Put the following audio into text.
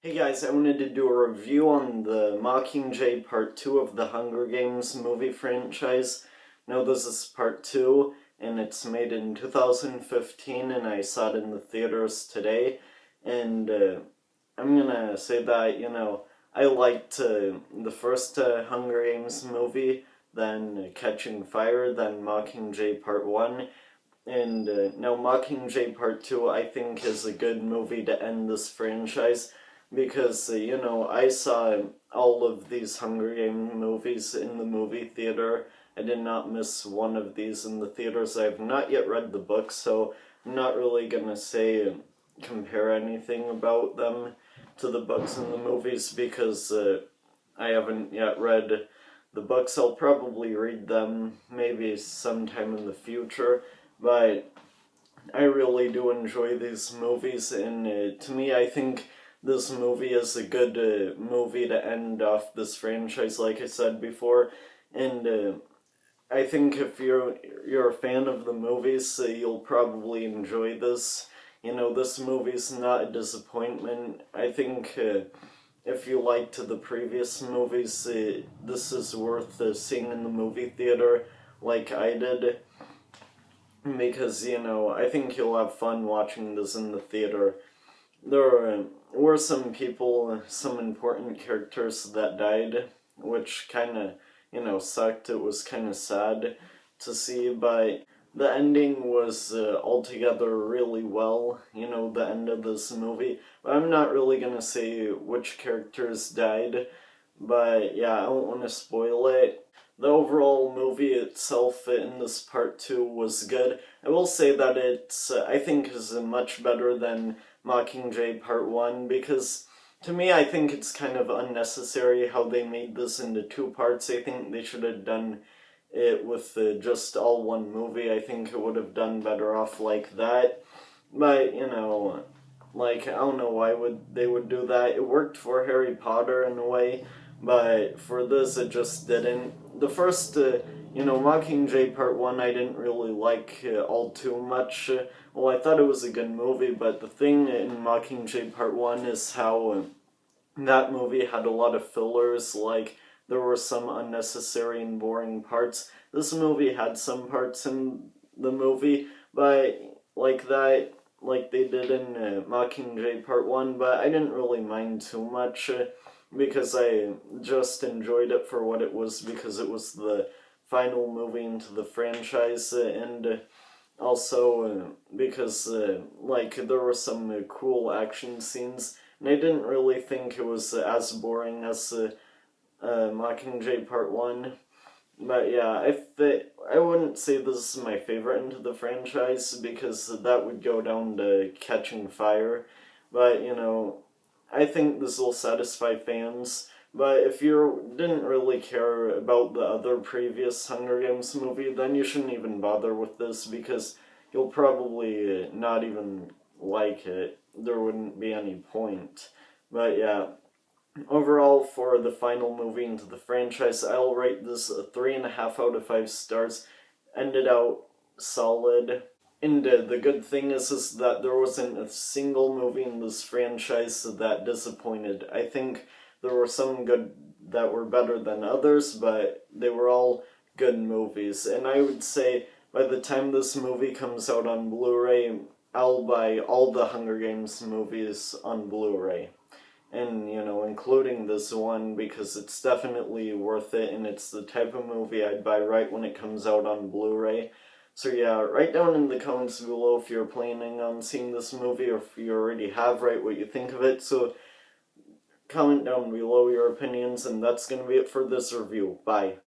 Hey guys, I wanted to do a review on the Mockingjay Part 2 of the Hunger Games movie franchise. Now this is Part 2, and it's made in 2015, and I saw it in the theaters today. And I'm gonna say that, I liked the first Hunger Games movie, then Catching Fire, then Mockingjay Part 1. And now Mockingjay Part 2 I think is a good movie to end this franchise because, I saw all of these Hunger Games movies in the movie theater. I did not miss one of these in the theaters. I have not yet read the book, so I'm not really gonna say compare anything about them to the books and the movies because I haven't yet read the books. I'll probably read them maybe sometime in the future, but I really do enjoy these movies, and to me, I think this movie is a good movie to end off this franchise, like I said before. And I think if you're a fan of the movies, you'll probably enjoy this. This movie's not a disappointment. I think if you liked the previous movies, this is worth seeing in the movie theater, like I did. Because, I think you'll have fun watching this in the theater. There were some people, some important characters that died, which kind of, sucked. It was kind of sad to see, but the ending was altogether really well, the end of this movie. But I'm not really going to say which characters died, but yeah, I don't want to spoil it. The overall movie itself in this part 2 was good. I will say that it's, I think, is much better than Mockingjay Part 1, because to me I think it's kind of unnecessary how they made this into two parts. I think they should have done it with just all one movie. I think it would have done better off like that. But, I don't know why they would do that. It worked for Harry Potter in a way, but for this it just didn't. The first, Mockingjay Part 1 I didn't really like all too much. Well, I thought it was a good movie, but the thing in Mockingjay Part 1 is how that movie had a lot of fillers, like there were some unnecessary and boring parts. This movie had some parts in the movie, but like that, like they did in Mockingjay Part 1, but I didn't really mind too much because I just enjoyed it for what it was, because it was the final movie into the franchise, and also because there were some cool action scenes, and I didn't really think it was as boring as Mockingjay Part 1. But yeah, I wouldn't say this is my favorite into the franchise, because that would go down to Catching Fire. But, I think this will satisfy fans. But if you didn't really care about the other previous Hunger Games movie, then you shouldn't even bother with this, because you'll probably not even like it. There wouldn't be any point. But yeah, overall, for the final movie into the franchise, I'll rate this a 3.5 out of 5 stars. Ended out solid. And the good thing is that there wasn't a single movie in this franchise that disappointed. I think there were some good that were better than others, but they were all good movies. And I would say by the time this movie comes out on Blu-ray, I'll buy all the Hunger Games movies on Blu-ray. And, including this one, because it's definitely worth it, and it's the type of movie I'd buy right when it comes out on Blu-ray. So yeah, write down in the comments below if you're planning on seeing this movie, or if you already have, write what you think of it. So comment down below your opinions, and that's going to be it for this review. Bye.